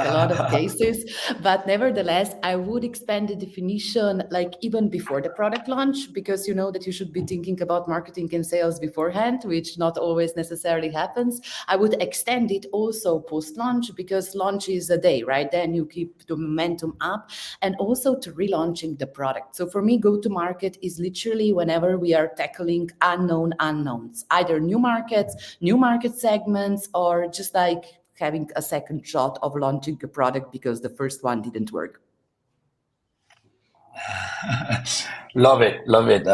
a lot of cases, but nevertheless, I would expand the definition like even before the product launch, because you know that you should be thinking about marketing and sales beforehand, which not always necessarily happens. I would extend it also post-launch, because launch is a day, right? Then you keep the momentum up, and also to relaunching the product. So for me, go-to-market is literally whenever we are tackling unknown unknowns, either new markets, new market segments, or just like having a second shot of launching a product because the first one didn't work. Love it, love it.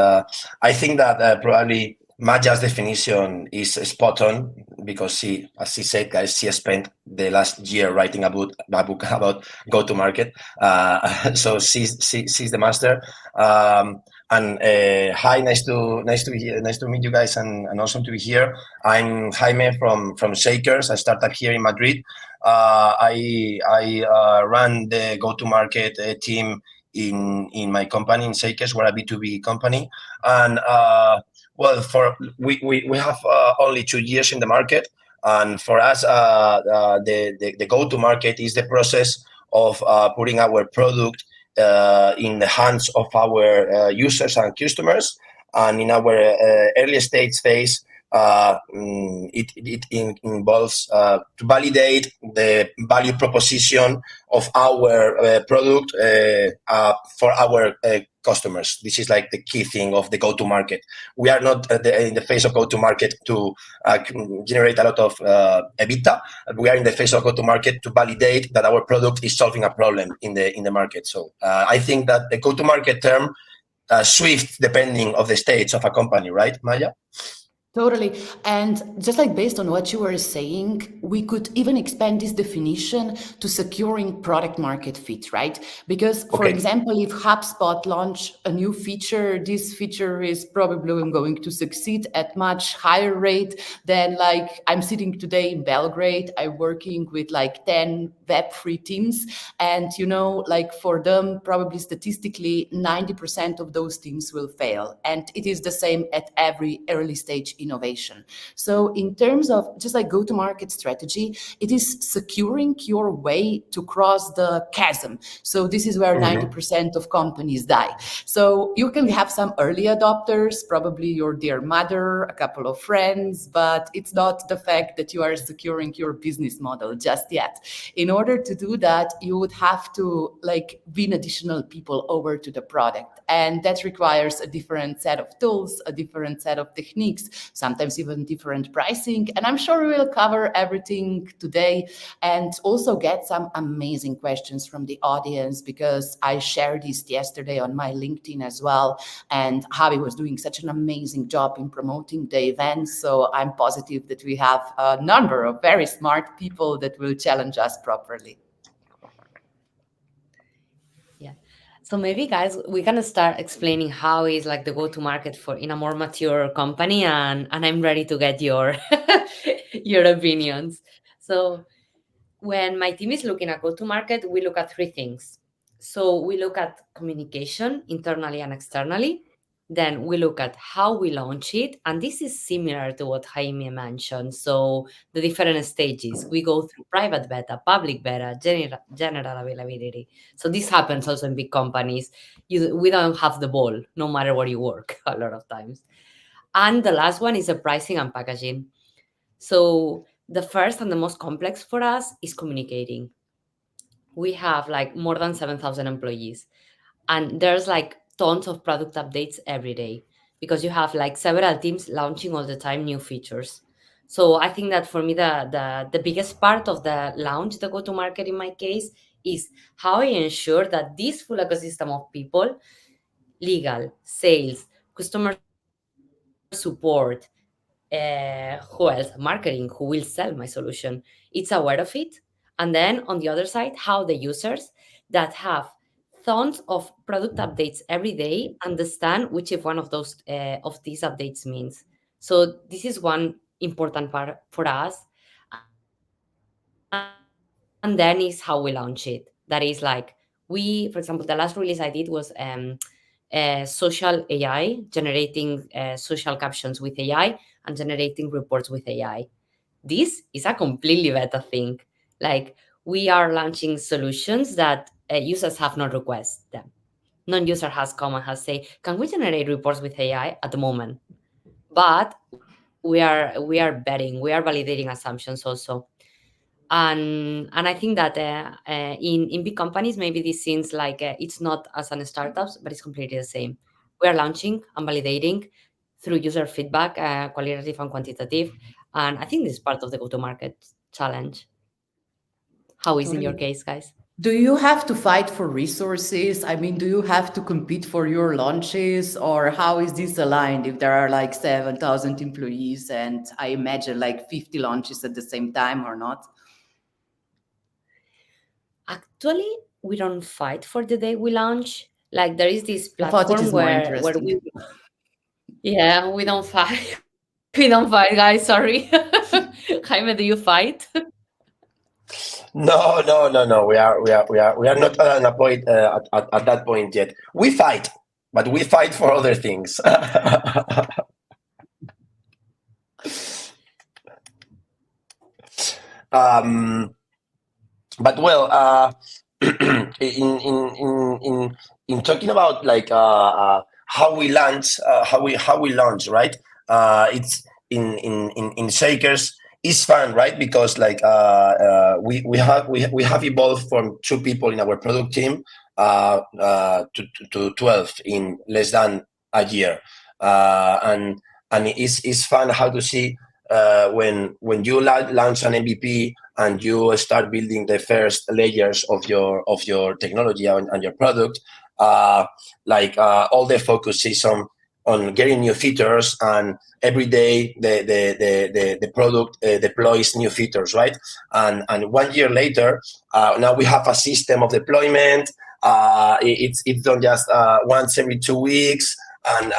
I think that probably Maja's definition is spot on because she, as she said, guys, she spent the last year writing a book about go-to-market. So she's the master. And hi, nice to be here, nice to meet you guys, and awesome to be here. I'm Jaime from Shakers, a startup here in Madrid. I run the go-to-market team in my company in Shakers. We're a B2B company, and well, we have only 2 years in the market, and for us, the go-to-market is the process of putting our product in the hands of our users and customers, and in our early stage phase. It involves to validate the value proposition of our product for our customers. This is like the key thing of the go-to-market. We are not in the phase of go-to-market to generate a lot of EBITDA. We are in the phase of go-to-market to validate that our product is solving a problem in the market. So I think that the go-to-market term shifts depending of the stage of a company, right, Maja? Totally. And just like based on what you were saying, we could even expand this definition to securing product market fit, right? Because for example, if HubSpot launch a new feature, this feature is probably going to succeed at much higher rate than like I'm sitting today in Belgrade, I'm working with like 10 Web3 teams. And you know, like for them, probably statistically 90% of those teams will fail. And it is the same at every early stage innovation. So in terms of just like go-to-market strategy, it is securing your way to cross the chasm. So this is where 90% of companies die. So you can have some early adopters, probably your dear mother, a couple of friends, but it's not the fact that you are securing your business model just yet. In order to do that, you would have to like win additional people over to the product. And that requires a different set of tools, a different set of techniques, sometimes even different pricing. And I'm sure we will cover everything today and also get some amazing questions from the audience, because I shared this yesterday on my LinkedIn as well. And Javi was doing such an amazing job in promoting the event. So I'm positive that we have a number of very smart people that will challenge us properly. So maybe, guys, we're gonna start explaining how is like the go-to-market for in a more mature company, and I'm ready to get your your opinions. So when my team is looking at go-to-market, we look at 3 things. So we look at communication internally and externally. Then we look at how we launch it. And this is similar to what Jaime mentioned. So the different stages, we go through private beta, public beta, general availability. So this happens also in big companies. We don't have the ball, no matter where you work, a lot of times. And the last one is the pricing and packaging. So the first and the most complex for us is communicating. We have like more than 7,000 employees, and there's like tons of product updates every day because you have like several teams launching all the time new features. So I think that for me, the biggest part of the launch, the go-to-market in my case, is how I ensure that this full ecosystem of people, legal, sales, customer support, who else, marketing, who will sell my solution, it's aware of it. And then on the other side, how the users that have tons of product updates every day understand which of one of those of these updates means. So this is one important part for us. And then is how we launch it. That is like for example, the last release I did was social AI, generating social captions with AI and generating reports with AI. This is a completely beta thing. Like we are launching solutions that users have not requested them. Non-user has come and has say, can we generate reports with AI at the moment? But we are betting, we are validating assumptions also. And I think that in big companies, maybe this seems like it's not as an startups, but it's completely the same. We are launching and validating through user feedback, qualitative and quantitative. And I think this is part of the go-to-market challenge. How is in your Totally. case, guys? Do you have to fight for resources? I mean, do you have to compete for your launches, or how is this aligned if there are like 7,000 employees and I imagine like 50 launches at the same time or not? Actually, we don't fight for the day we launch. Like there is this I thought it platform is more where interesting. we, yeah, we don't fight. We don't fight, guys. Sorry. Jaime, do you fight? No. We are not at a point at that point yet. We fight, but we fight for other things. But well, in talking about like how we launch, right? It's in Shakers. It's fun, right? Because like we have evolved from 2 people in our product team to 12 in less than a year, and it's fun how to see when you launch an MVP and you start building the first layers of your technology and your product. All the focus is on getting new features, and every day the product deploys new features, right? And 1 year later, now we have a system of deployment. It's done just once every 2 weeks, and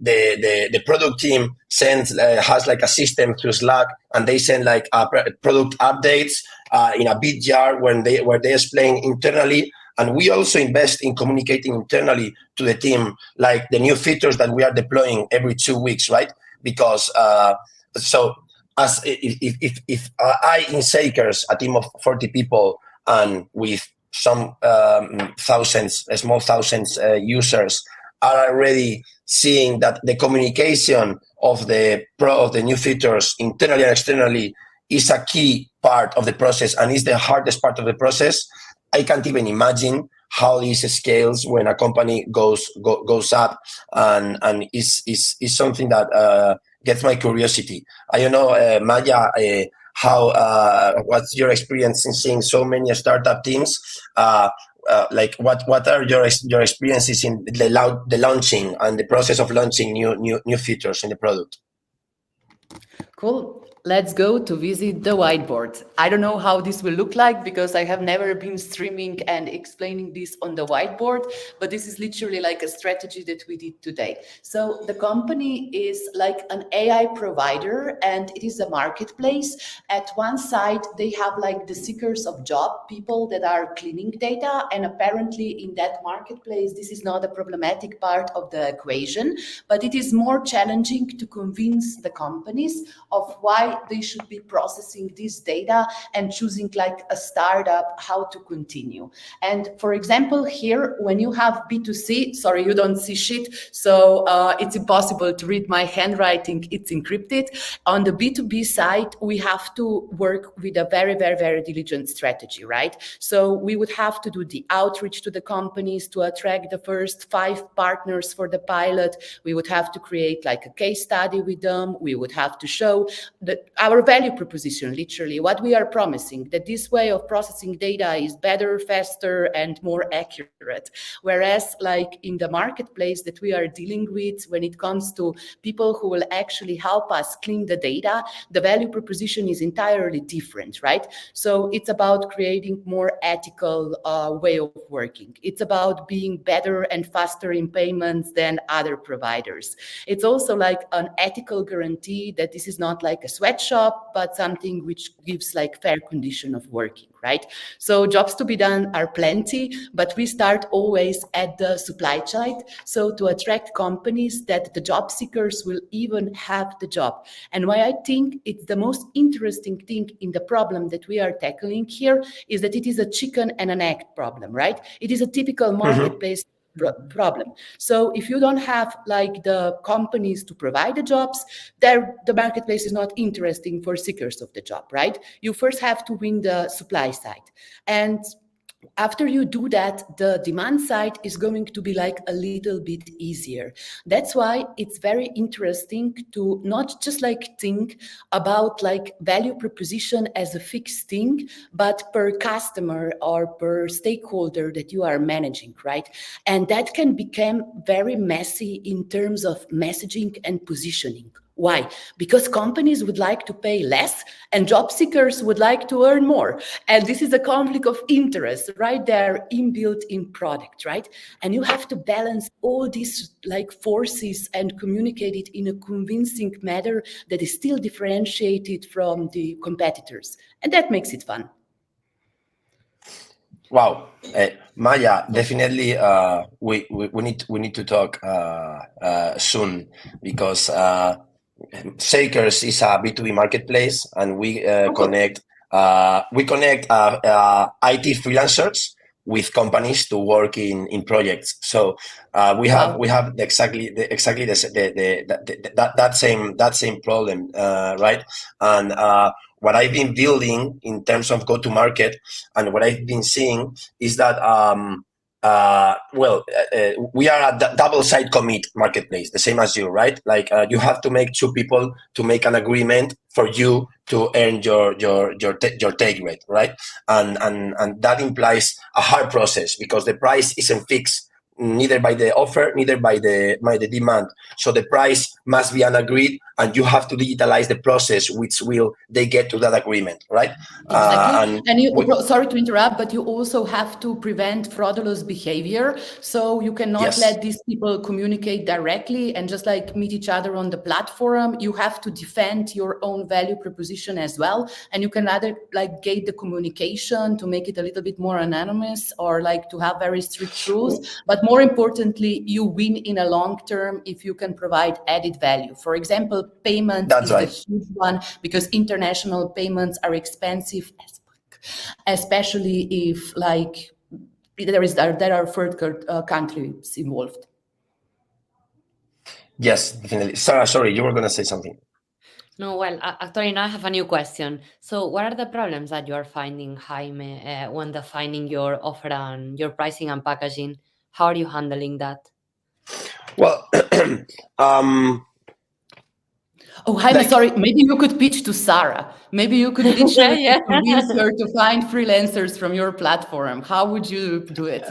the product team has like a system through Slack, and they send like product updates in a bit jar where they explain internally. And we also invest in communicating internally to the team, like the new features that we are deploying every 2 weeks, right? Because so as if I in Shakers, a team of 40 people, and with some small thousands users, are already seeing that the communication of the new features internally and externally is a key part of the process and is the hardest part of the process. I can't even imagine how this scales when a company goes up, and is something that gets my curiosity. I don't know, Maja, how what's your experience in seeing so many startup teams? Like what are your experiences in the launching and the process of launching new features in the product? Cool. Let's go to visit the whiteboard. I don't know how this will look like because I have never been streaming and explaining this on the whiteboard, but this is literally like a strategy that we did today. So the company is like an AI provider and it is a marketplace. At one side, they have like the seekers of job, people that are cleaning data. And apparently in that marketplace, this is not a problematic part of the equation, but it is more challenging to convince the companies of why they should be processing this data and choosing like a startup how to continue. And for example, here, when you have B2C, sorry, you don't see shit, so it's impossible to read my handwriting, it's encrypted. On the B2B side, we have to work with a very, very, very diligent strategy, right? So we would have to do the outreach to the companies to attract the first 5 partners for the pilot. We would have to create like a case study with them. We would have to show our value proposition, literally what we are promising, that this way of processing data is better, faster, and more accurate. Whereas like in the marketplace that we are dealing with, when it comes to people who will actually help us clean the data, the value proposition is entirely different, right? So it's about creating more ethical way of working. It's about being better and faster in payments than other providers. It's also like an ethical guarantee that this is not like a sweat sweatshop, but something which gives like fair condition of working, right? So jobs to be done are plenty, but we start always at the supply side. So to attract companies that the job seekers will even have the job. And why I think it's the most interesting thing in the problem that we are tackling here is that it is a chicken and an egg problem, right? It is a typical marketplace problem. So if you don't have like the companies to provide the jobs, the marketplace is not interesting for seekers of the job, right? You first have to win the supply side. And after you do that, the demand side is going to be like a little bit easier. That's why it's very interesting to not just like think about like value proposition as a fixed thing, but per customer or per stakeholder that you are managing, right? And that can become very messy in terms of messaging and positioning. Why? Because companies would like to pay less and job seekers would like to earn more. And this is a conflict of interest right there inbuilt in product, right? And you have to balance all these like forces and communicate it in a convincing manner that is still differentiated from the competitors. And that makes it fun. Wow, Maja, definitely we need to talk soon, because Shakers is a B2B marketplace, and we connect IT freelancers with companies to work in projects. So we have exactly that same problem, right? And what I've been building in terms of go-to-market, and what I've been seeing is that we are a double-side commit marketplace, the same as you, right? Like you have to make two people to make an agreement for you to earn your take rate, right? And that implies a hard process, because the price isn't fixed neither by the offer, neither by the demand. So the price must be unagreed, and you have to digitalize the process which will they get to that agreement, right? Exactly. Sorry to interrupt, but you also have to prevent fraudulous behavior. So you cannot let these people communicate directly and just like meet each other on the platform. You have to defend your own value proposition as well. And you can either like gate the communication to make it a little bit more anonymous, or like to have very strict rules. But more importantly, you win in a long term if you can provide added value. For example, payment is the huge one, because international payments are expensive, especially if like there are third countries involved. Yes, definitely. Sarah, sorry, you were going to say something. No, well, actually, now I have a new question. So, what are the problems that you are finding, Jaime, when defining your offer and your pricing and packaging? How are you handling that? Well, oh, Jaime, sorry. Maybe you could pitch to Sarah. Maybe you could pitch her to convince her to find freelancers from your platform. How would you do it?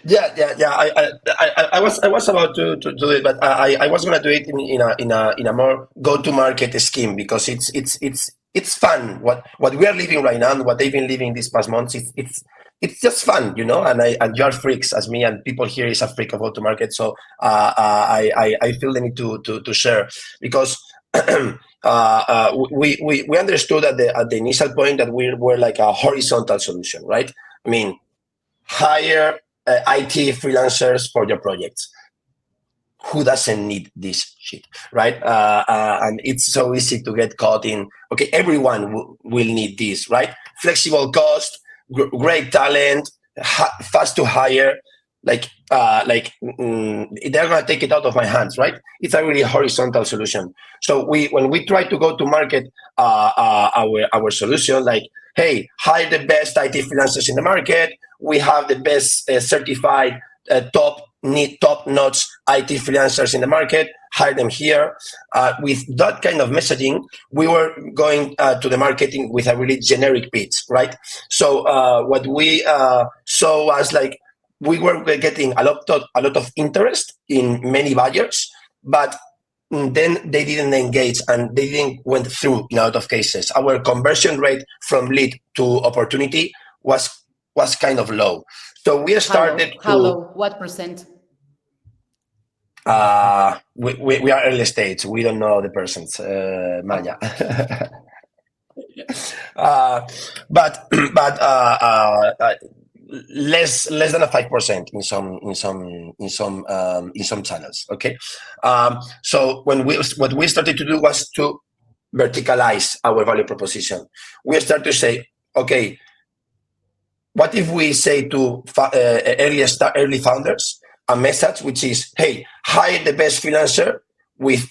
Yeah. I was about to do it, but I was going to do it in a more go-to-market scheme, because it's fun. What we are living right now, and what they've been living these past months, it's just fun, you know. And you are freaks as me, and people here is a freak of go-to-market. So I feel the need to share, because we understood at the initial point that we were like a horizontal solution, right? I mean, hire IT freelancers for your projects. Who doesn't need this shit, right? And it's so easy to get caught in, okay, everyone will need this, right? Flexible cost, great talent, fast to hire. They're gonna take it out of my hands, right? It's a really horizontal solution. So when we try to go to market our solution, like, hey, hire the best IT freelancers in the market. We have the best certified top-notch IT freelancers in the market. Hire them here. With that kind of messaging, we were going to the marketing with a really generic pitch, right? So what we saw was like, we were getting a lot of interest in many buyers, but then they didn't engage and they didn't went through in a lot of cases. Our conversion rate from lead to opportunity was kind of low. So we started How low? What percent? We are early stage. We don't know the persons, Maja. But less than a 5% in some channels. Okay, so what we started to do was to verticalize our value proposition. We start to say, okay, what if we say to early founders a message which is, hey, hire the best freelancer with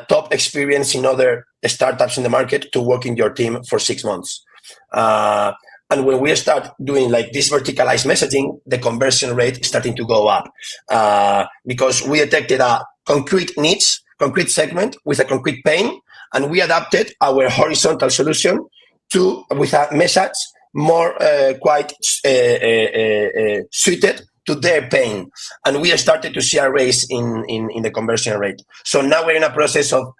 top experience in other startups in the market to work in your team for 6 months. And when we start doing like this verticalized messaging, the conversion rate is starting to go up because we detected a concrete niche, concrete segment with a concrete pain, and we adapted our horizontal solution with a message more quite suited to their pain. And we started to see a raise in the conversion rate. So now we're in a process of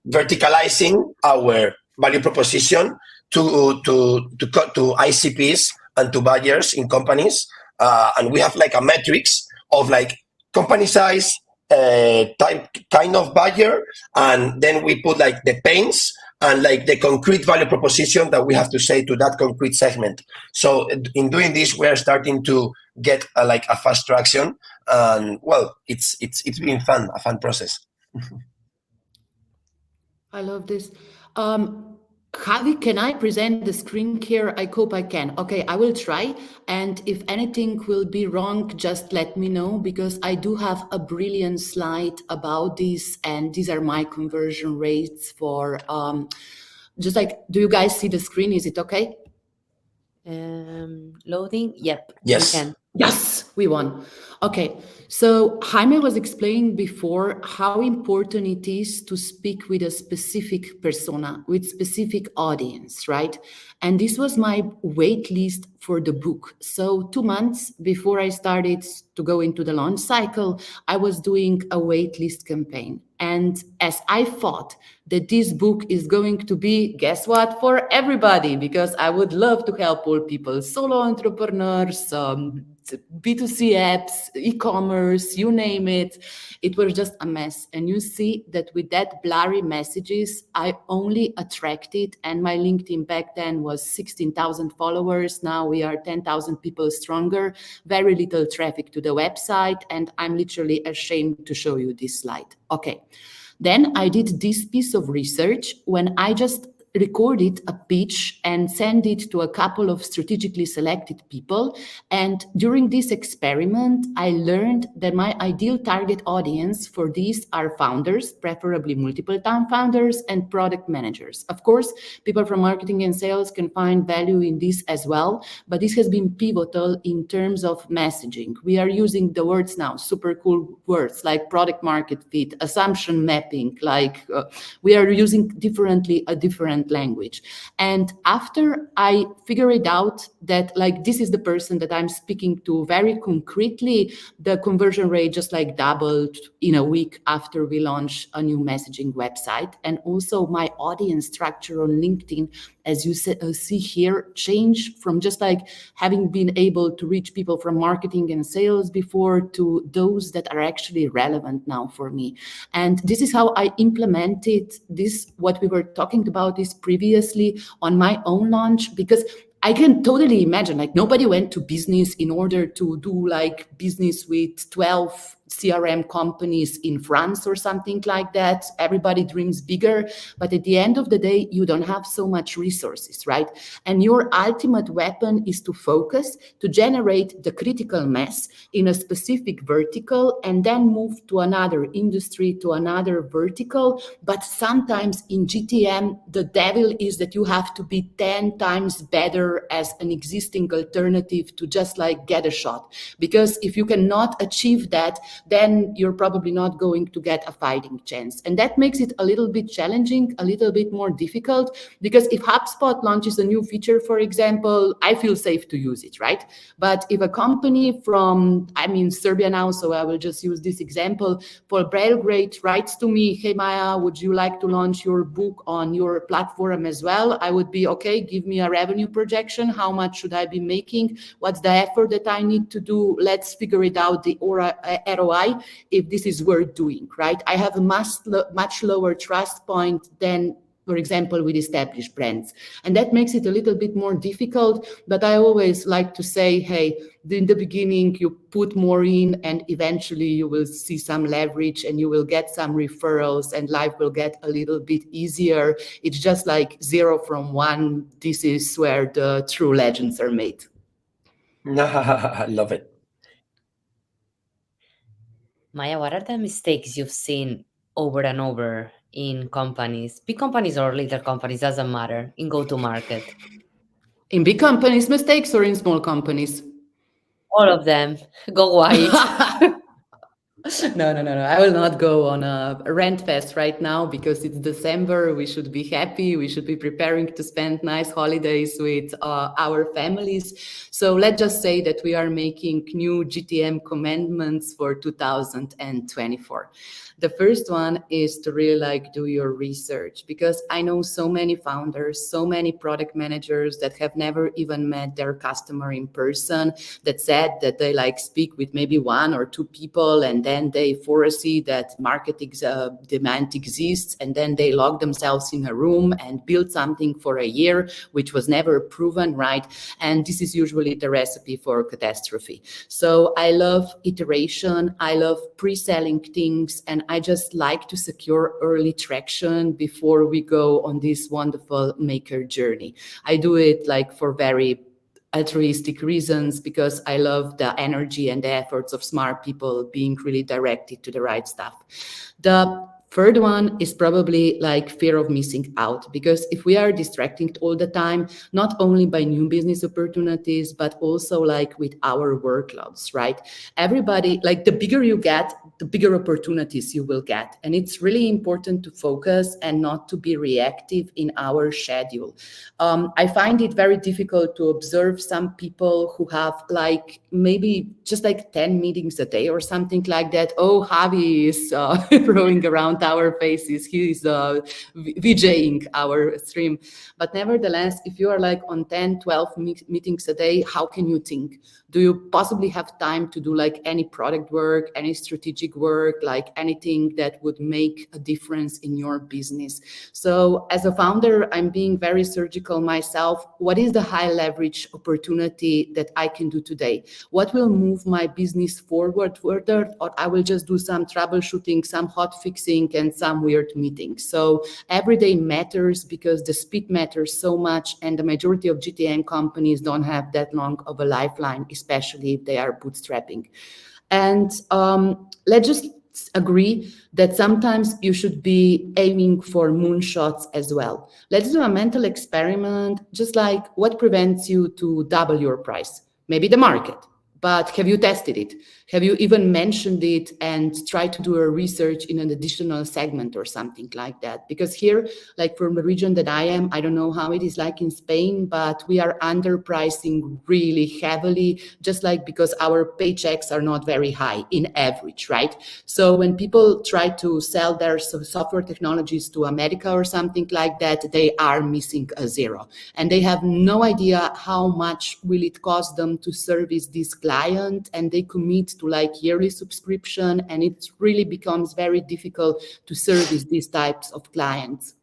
verticalizing our value proposition to ICPs and to buyers in companies. And we have like a matrix of like company size, kind of buyer, and then we put like the pains and like the concrete value proposition that we have to say to that concrete segment. So in doing this, we are starting to get like a fast traction, and well, it's been fun, a fun process. I love this. Javi, can I present the screen here? I hope I can. Okay, I will try. And if anything will be wrong, just let me know, because I do have a brilliant slide about this. And these are my conversion rates for just like, do you guys see the screen? Is it okay? Loading. Yep. Yes. We can. Yes, we won. Okay, so Jaime was explaining before how important it is to speak with a specific persona, with specific audience, right? And this was my wait list for the book. So 2 months before I started to go into the launch cycle, I was doing a wait list campaign. And as I thought that this book is going to be, guess what, for everybody, because I would love to help all people, solo entrepreneurs, B2C apps, e-commerce, you name it. It was just a mess. And you see that with that blurry messages, I only attracted, and my LinkedIn back then was 16,000 followers. Now we are 10,000 people stronger, very little traffic to the website. And I'm literally ashamed to show you this slide. Okay. Then I did this piece of research when I just recorded a pitch and sent it to a couple of strategically selected people. And during this experiment, I learned that my ideal target audience for these are founders, preferably multiple-time founders, and product managers. Of course, people from marketing and sales can find value in this as well, but this has been pivotal in terms of messaging. We are using the words now, super cool words like product market fit, assumption mapping, like we are using differently a different language. And after I figured out that like this is the person that I'm speaking to very concretely, the conversion rate just like doubled in a week after we launched a new messaging website. And also my audience structure on LinkedIn, as you see here, changed from just like having been able to reach people from marketing and sales before to those that are actually relevant now for me. And this is how I implemented this, what we were talking about this previously on my own launch, because I can totally imagine like nobody went to business in order to do like business with 12 CRM companies in France or something like that. Everybody dreams bigger, but at the end of the day, you don't have so much resources, right? And your ultimate weapon is to focus, to generate the critical mass in a specific vertical, and then move to another industry, to another vertical. But sometimes in GTM, the devil is that you have to be 10 times better as an existing alternative to just like get a shot. Because if you cannot achieve that, then you're probably not going to get a fighting chance. And that makes it a little bit challenging, a little bit more difficult, because if HubSpot launches a new feature, for example, I feel safe to use it, right? But if a company from, I'm in Serbia now, so I will just use this example, for Belgrade writes to me, hey, Maja, would you like to launch your book on your platform as well? I would be, okay, give me a revenue projection. How much should I be making? What's the effort that I need to do? Let's figure it out, the ROI if this is worth doing, right? I have a much lower trust point than, for example, with established brands. And that makes it a little bit more difficult, but I always like to say, hey, in the beginning, you put more in and eventually you will see some leverage and you will get some referrals and life will get a little bit easier. It's just like 0 from 1. This is where the true legends are made. I love it. Maja, what are the mistakes you've seen over and over in companies, big companies or little companies, doesn't matter, in go-to-market? In big companies, mistakes, or in small companies? All of them. Go wide. No. I will not go on a rent fest right now because it's December. We should be happy. We should be preparing to spend nice holidays with our families. So let's just say that we are making new GTM commandments for 2024. The first one is to really like do your research, because I know so many founders, so many product managers that have never even met their customer in person, that said that they like speak with maybe 1 or 2 people and then they foresee that market demand exists and then they lock themselves in a room and build something for a year, which was never proven, right? And this is usually the recipe for catastrophe. So I love iteration. I love pre-selling things, and I just like to secure early traction before we go on this wonderful maker journey. I do it like for very altruistic reasons, because I love the energy and the efforts of smart people being really directed to the right stuff. The third one is probably like fear of missing out, because if we are distracted all the time, not only by new business opportunities, but also like with our workloads, right? Everybody, like the bigger you get, the bigger opportunities you will get. And it's really important to focus and not to be reactive in our schedule. I find it very difficult to observe some people who have like maybe just like 10 meetings a day or something like that. Oh, Javi is throwing around our faces. He's VJing our stream. But nevertheless, if you are like on 10, 12 meetings a day, how can you think? Do you possibly have time to do like any product work, any strategic work, like anything that would make a difference in your business? So as a founder, I'm being very surgical myself. What is the high leverage opportunity that I can do today? What will move my business forward further? Or I will just do some troubleshooting, some hot fixing, and some weird meetings. So every day matters, because the speed matters so much, and the majority of GTM companies don't have that long of a lifeline, especially if they are bootstrapping. And let's just agree that sometimes you should be aiming for moonshots as well. Let's do a mental experiment, just like what prevents you to double your price? Maybe the market. But have you tested it? Have you even mentioned it and tried to do a research in an additional segment or something like that? Because here, like from the region that I am, I don't know how it is like in Spain, but we are underpricing really heavily, just like because our paychecks are not very high in average, right? So when people try to sell their software technologies to America or something like that, they are missing a zero. And they have no idea how much will it cost them to service this client, and they commit to like yearly subscription, and it really becomes very difficult to service these types of clients.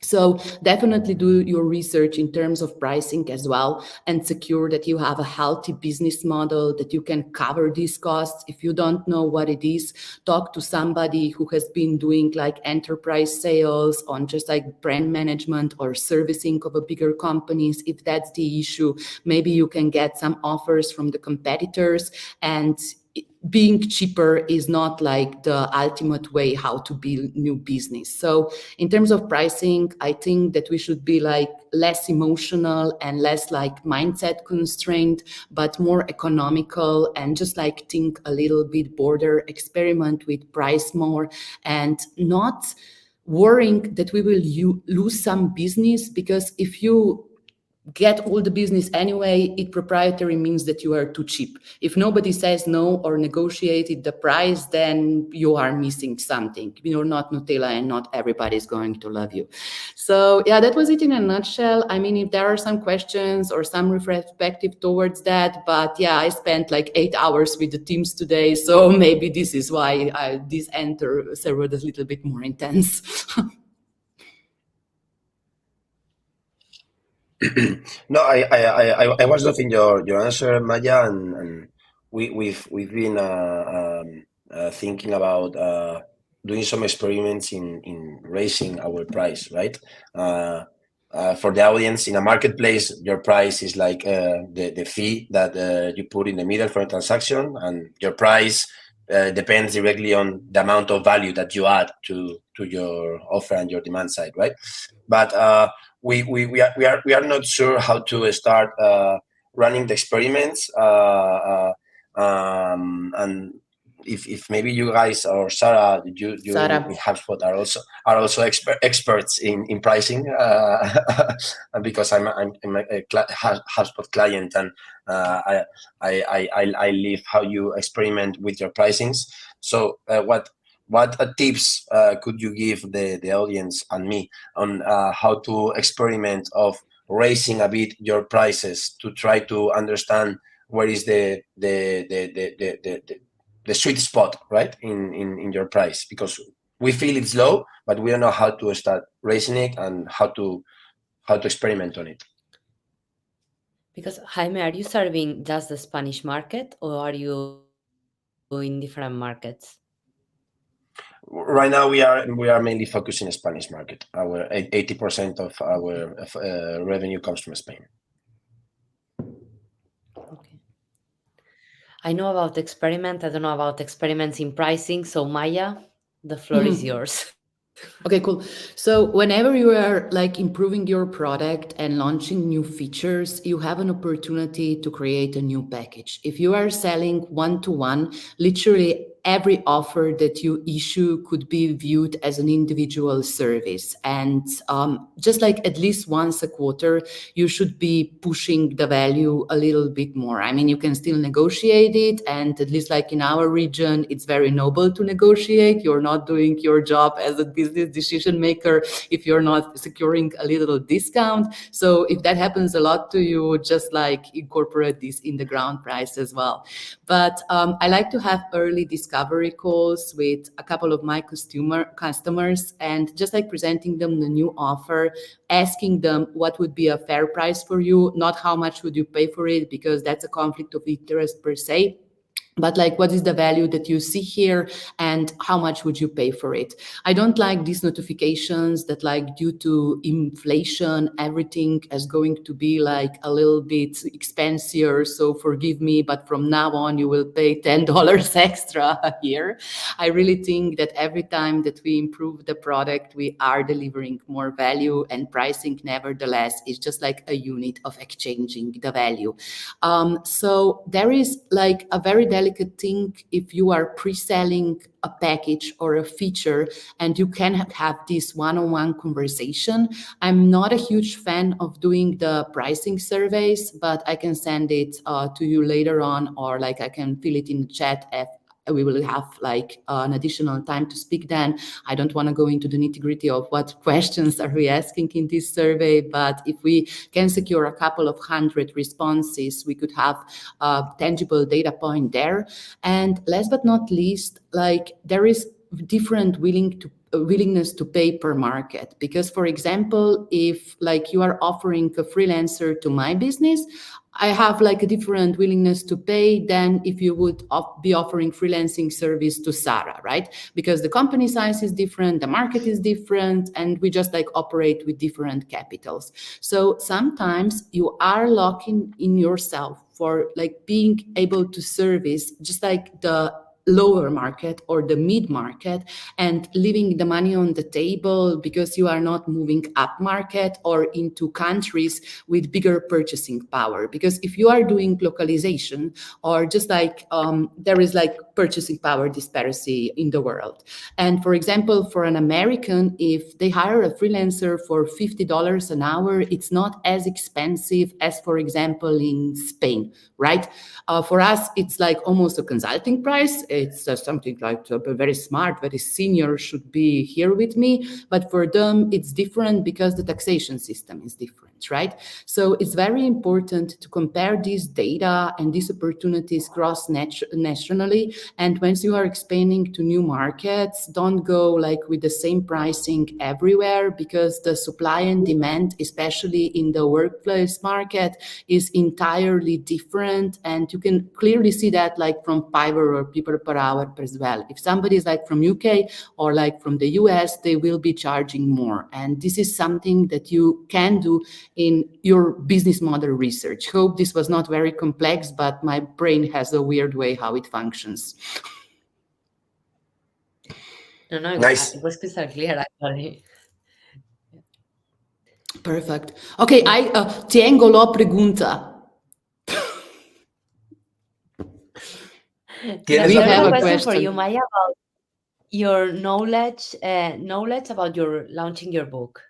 So definitely do your research in terms of pricing as well, and secure that you have a healthy business model that you can cover these costs. If you don't know what it is, talk to somebody who has been doing like enterprise sales on just like brand management or servicing of a bigger companies. If that's the issue, maybe you can get some offers from the competitors, and being cheaper is not like the ultimate way how to build new business. So in terms of pricing, I think that we should be like less emotional and less like mindset constrained, but more economical, and just like think a little bit broader, experiment with price more, and not worrying that we will lose some business. Because if you get all the business anyway, it proprietary means that you are too cheap. If nobody says no or negotiated the price, then you are missing something. You're not Nutella and not everybody is going to love you. So yeah, that was it in a nutshell. I mean, if there are some questions or some perspective towards that, but yeah, I spent like 8 hours with the teams today. So maybe this is why this answer was a little bit more intense. No, I was loving your answer, Maya, and we've been thinking about doing some experiments in raising our price, right? For the audience, in a marketplace, your price is like the fee that you put in the middle for a transaction, and your price depends directly on the amount of value that you add to your offer and your demand side, right? But we are not sure how to start running the experiments, and if maybe you guys or Sarah, you Sarah. in HubSpot are also experts in pricing, because I'm a HubSpot client, and I live how you experiment with your pricings. So what tips could you give the audience and me on how to experiment of raising a bit your prices to try to understand where is the sweet spot, right, in your price? Because we feel it's low, but we don't know how to start raising it and how to experiment on it. Because Jaime, are you serving just the Spanish market, or are you in different markets? Right now, we are mainly focusing on the Spanish market. Our 80% of our revenue comes from Spain. Okay. I know about experiment. I don't know about experiments in pricing. So Maya, the floor is yours. Okay, cool. So whenever you are like improving your product and launching new features, you have an opportunity to create a new package. If you are selling one-to-one, literally every offer that you issue could be viewed as an individual service. And just like at least once a quarter, you should be pushing the value a little bit more. I mean, you can still negotiate it. And at least like in our region, it's very noble to negotiate. You're not doing your job as a business decision maker if you're not securing a little discount. So if that happens a lot to you, just like incorporate this in the ground price as well. But I like to have early discovery calls with a couple of my customers and just like presenting them the new offer, asking them what would be a fair price for you, not how much would you pay for it, because that's a conflict of interest per se. But like, what is the value that you see here and how much would you pay for it? I don't like these notifications that like due to inflation, everything is going to be like a little bit expensive. So forgive me, but from now on you will pay $10 extra a year. I really think that every time that we improve the product, we are delivering more value, and pricing nevertheless is just like a unit of exchanging the value. So there is like a very delicate thing if you are pre-selling a package or a feature and you can have this one-on-one conversation. I'm not a huge fan of doing the pricing surveys, but I can send it to you later on, or like I can fill it in the chat if we will have like an additional time to speak then. I don't want to go into the nitty-gritty of what questions are we asking in this survey, but if we can secure a couple of 100 responses, we could have a tangible data point there. And last but not least, like there is different willingness to pay per market. Because for example, if like you are offering a freelancer to my business, I have like a different willingness to pay than if you would be offering freelancing service to Sarah, right? Because the company size is different, the market is different, and we just like operate with different capitals. So sometimes you are locking in yourself for like being able to service just like the lower market or the mid market and leaving the money on the table because you are not moving up market or into countries with bigger purchasing power. Because if you are doing localization or just like there is like purchasing power disparity in the world. And for example, for an American, if they hire a freelancer for $50 an hour, it's not as expensive as, for example, in Spain, right? For us, it's like almost a consulting price. It's something like a very smart, very senior should be here with me. But for them, it's different because the taxation system is different, right? So it's very important to compare these data and these opportunities cross-nationally. And once you are expanding to new markets, don't go like with the same pricing everywhere, because the supply and demand, especially in the workplace market, is entirely different. And you can clearly see that like from Fiverr or people per hour as well. If somebody is like from UK or like from the US, they will be charging more. And this is something that you can do in your business model research. Hope this was not very complex, but my brain has a weird way how it functions. No, Nice. it was crystal clear, actually. Perfect. Okay, tengo la pregunta. Yeah, ¿Tienes so la I have a pregunta? question for you, Maya, about your knowledge about your launching your book.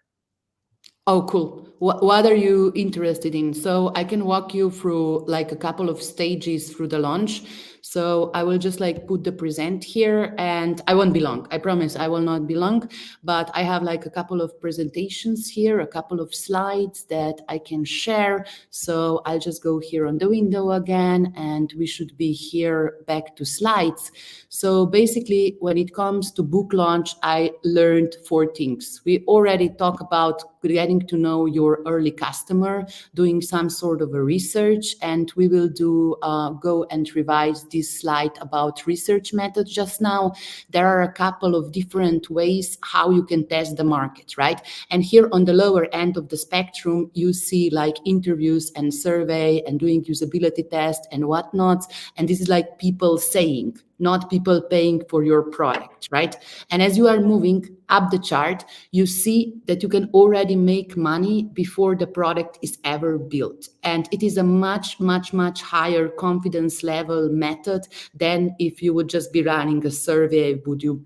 Oh, cool. What are you interested in? So I can walk you through like a couple of stages through the launch. So I will just like put the present here, and I won't be long. I promise I will not be long, but I have like a couple of presentations here, a couple of slides that I can share. So I'll just go here on the window again, and we should be here back to slides. So basically, when it comes to book launch, I learned 4 things. We already talked about getting to know your early customer, doing some sort of a research, and we will do go and revise this slide about research methods just now. There are a couple of different ways how you can test the market, right? And here on the lower end of the spectrum, you see like interviews and survey and doing usability tests and whatnot. And this is like people saying, not people paying for your product, right? And as you are moving up the chart, you see that you can already make money before the product is ever built. And it is a much, much, much higher confidence level method than if you would just be running a survey. Would you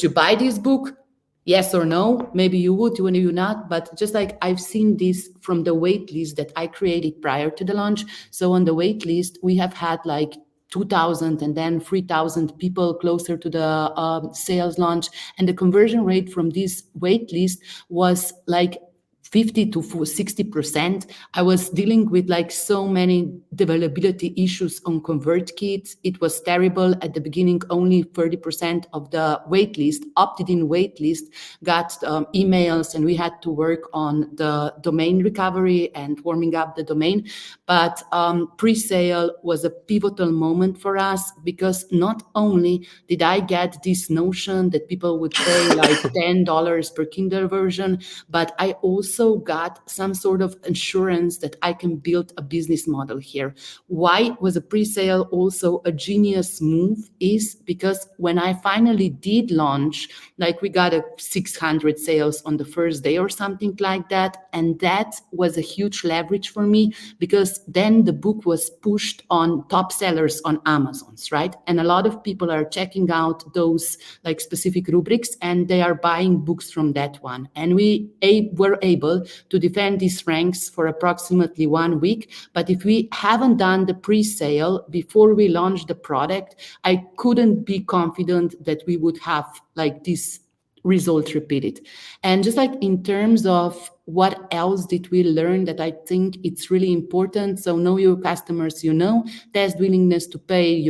buy this book? Yes or no? Maybe you would, maybe you not, but just like I've seen this from the wait list that I created prior to the launch. So on the wait list, we have had like 2,000 and then 3,000 people closer to the sales launch. And the conversion rate from this wait list was like 50 to 60%. I was dealing with like so many developability issues on ConvertKit. It was terrible. At the beginning, only 30% of the waitlist, opted-in waitlist, got emails, and we had to work on the domain recovery and warming up the domain. But pre-sale was a pivotal moment for us, because not only did I get this notion that people would pay like $10 per Kindle version, but I also got some sort of assurance that I can build a business model here. Why was a pre-sale also a genius move is because when I finally did launch, like we got a 600 sales on the first day or something like that. And that was a huge leverage for me, because then the book was pushed on top sellers on Amazon's, right? And a lot of people are checking out those like specific rubrics, and they are buying books from that one. And we were able to defend these ranks for approximately 1 week. But if we haven't done the pre-sale before we launched the product, I couldn't be confident that we would have like this result repeated. And just like in terms of what else did we learn that I think it's really important. So know your customers, test willingness to pay,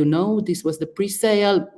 this was the pre-sale.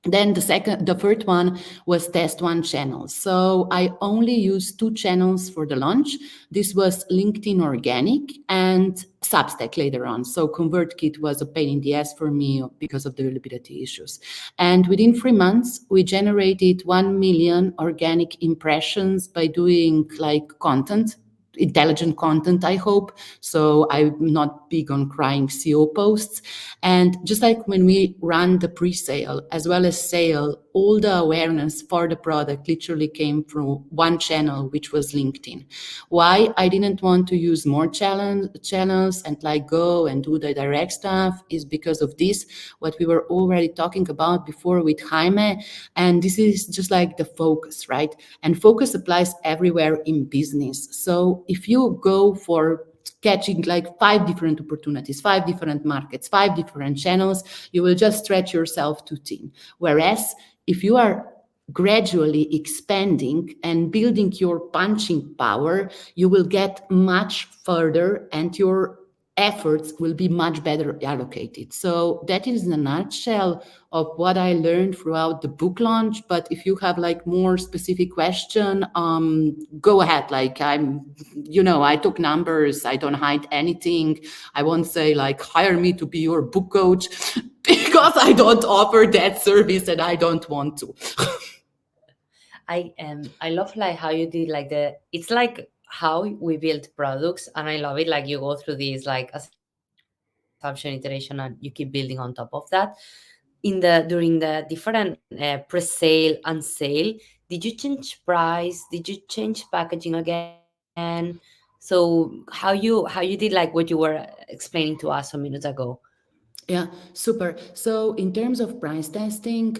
Then the third one was test one channel. So I only used 2 channels for the launch. This was LinkedIn organic and Substack later on. So ConvertKit was a pain in the ass for me because of the availability issues. And within 3 months, we generated 1 million organic impressions by doing like content. intelligent content, I hope. So I'm not big on crying SEO posts. And just like when we run the pre-sale as well as sale, all the awareness for the product literally came from one channel, which was LinkedIn. Why I didn't want to use more channels and like go and do the direct stuff is because of this, what we were already talking about before with Jaime. And this is just like the focus, right? And focus applies everywhere in business. So if you go for catching like 5 different opportunities, 5 different markets, 5 different channels, you will just stretch yourself too thin. Whereas if you are gradually expanding and building your punching power, you will get much further and your efforts will be much better allocated. So that is in a nutshell of what I learned throughout the book launch. But if you have like more specific question, go ahead. Like I took numbers. I don't hide anything. I won't say like hire me to be your book coach because I don't offer that service and I don't want to. I love like how you did like it's like how we build products, and I love it like you go through these like assumption iteration and you keep building on top of that. During the different pre-sale and sale, did you change price? Did you change packaging again? So how you did like what you were explaining to us some minutes ago? Yeah, super. So in terms of price testing,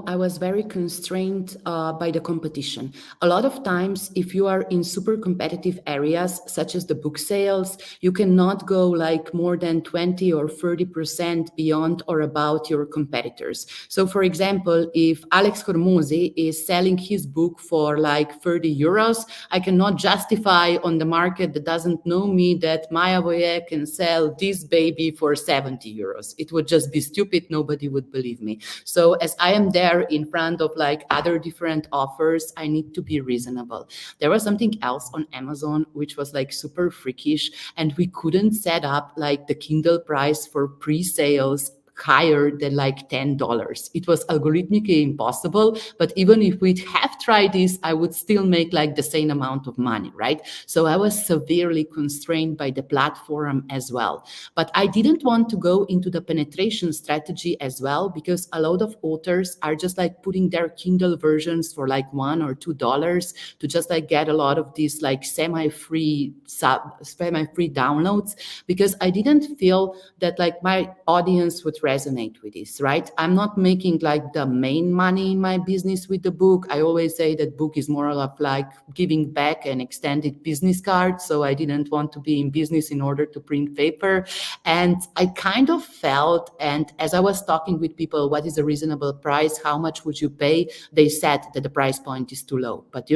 I was very constrained by the competition. A lot of times, if you are in super competitive areas, such as the book sales, you cannot go like more than 20 or 30% beyond or about your competitors. So for example, if Alex Hormozzi is selling his book for like 30 euros, I cannot justify on the market that doesn't know me that Maja Voje can sell this baby for 70 euros. It would just be stupid. Nobody would believe me. So as I am there in front of like other different offers, I need to be reasonable. There was something else on Amazon, which was like super freakish, and we couldn't set up like the Kindle price for pre-sales higher than like $10. It was algorithmically impossible, but even if we'd have tried this, I would still make like the same amount of money, right? So I was severely constrained by the platform as well. But I didn't want to go into the penetration strategy as well, because a lot of authors are just like putting their Kindle versions for like $1 or $2 to just like get a lot of these like semi-free downloads, because I didn't feel that like my audience would resonate with this, right? I'm not making like the main money in my business with the book. I always say that book is more of like giving back an extended business card. So I didn't want to be in business in order to print paper. And I kind of felt, and as I was talking with people, what is a reasonable price? How much would you pay? They said that the price point is too low. But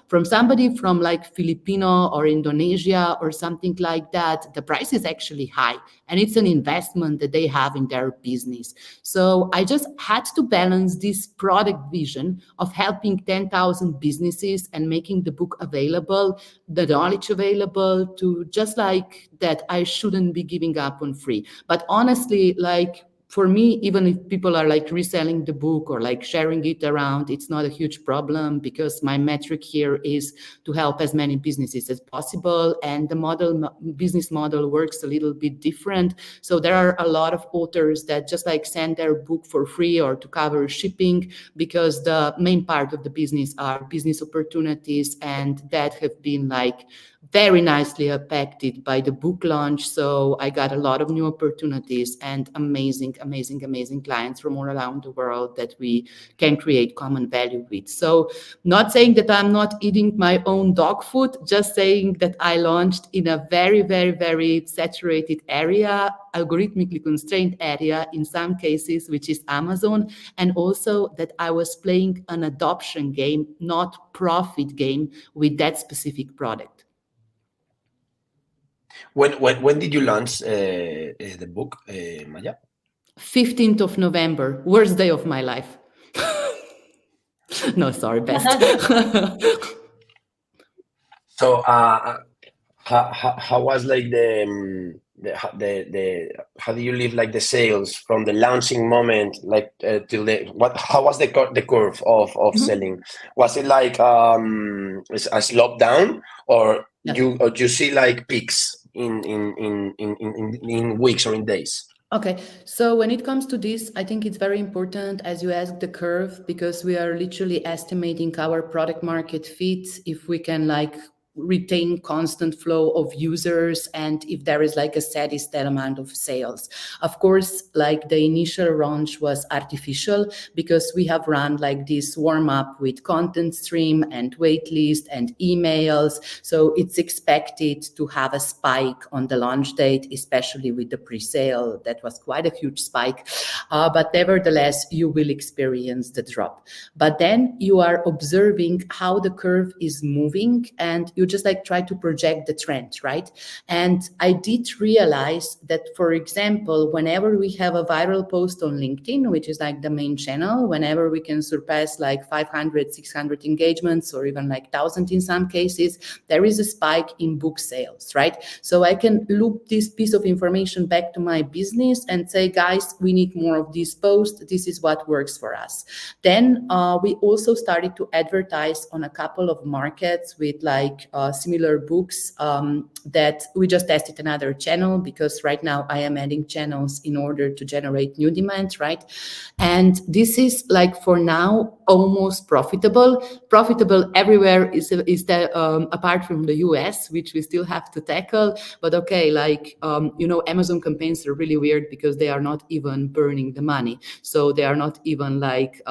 from somebody from like Filipino or Indonesia or something like that, the price is actually high. And it's an investment that they have in their business. So I just had to balance this product vision of helping 10,000 businesses and making the book available, the knowledge available, to just like that I shouldn't be giving up on free. But honestly, like for me, even if people are like reselling the book or like sharing it around, it's not a huge problem, because my metric here is to help as many businesses as possible. And the business model works a little bit different. So there are a lot of authors that just like send their book for free or to cover shipping, because the main part of the business are business opportunities, and that have been like very nicely affected by the book launch. So I got a lot of new opportunities and amazing clients from all around the world that we can create common value with. So not saying that I'm not eating my own dog food, just saying that I launched in a very saturated area, algorithmically constrained area in some cases, which is Amazon, and also that I was playing an adoption game, not profit game, with that specific product. When did you launch the book, Maja? 15th of November, worst day of my life. No, sorry, best. So how was like the how do you live like the sales from the launching moment like till how was the curve of selling? Was it like a slope down, or you see like peaks in weeks or in days? Okay, so when it comes to this, I think it's very important, as you asked, the curve, because we are literally estimating our product market fit, if we can like retain constant flow of users, and if there is like a steady amount of sales. Of course, like the initial launch was artificial, because we have run like this warm up with content stream and wait list and emails. So it's expected to have a spike on the launch date, especially with the pre-sale. That was quite a huge spike. But nevertheless, you will experience the drop. But then you are observing how the curve is moving, and you just like try to project the trend, right? And I did realize that, for example, whenever we have a viral post on LinkedIn, which is like the main channel, whenever we can surpass like 500, 600 engagements, or even like 1,000 in some cases, there is a spike in book sales, right? So I can loop this piece of information back to my business and say, guys, we need more of these posts. This is what works for us. Then we also started to advertise on a couple of markets with like similar books that we just tested another channel, because right now I am adding channels in order to generate new demand, right? And this is like for now almost profitable everywhere is the apart from the US, which we still have to tackle. But okay, like Amazon campaigns are really weird, because they are not even burning the money, so they are not even like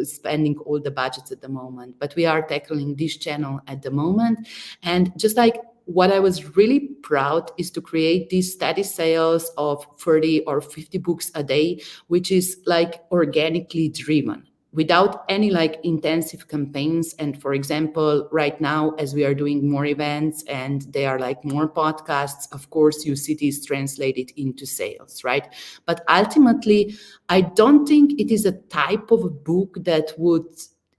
spending all the budgets at the moment. But we are tackling this channel at the moment. And just like what I was really proud is to create these steady sales of 30 or 50 books a day, which is like organically driven, without any like intensive campaigns. And for example, right now, as we are doing more events and they are like more podcasts, of course, you see these translated into sales, right? But ultimately, I don't think it is a type of book that would,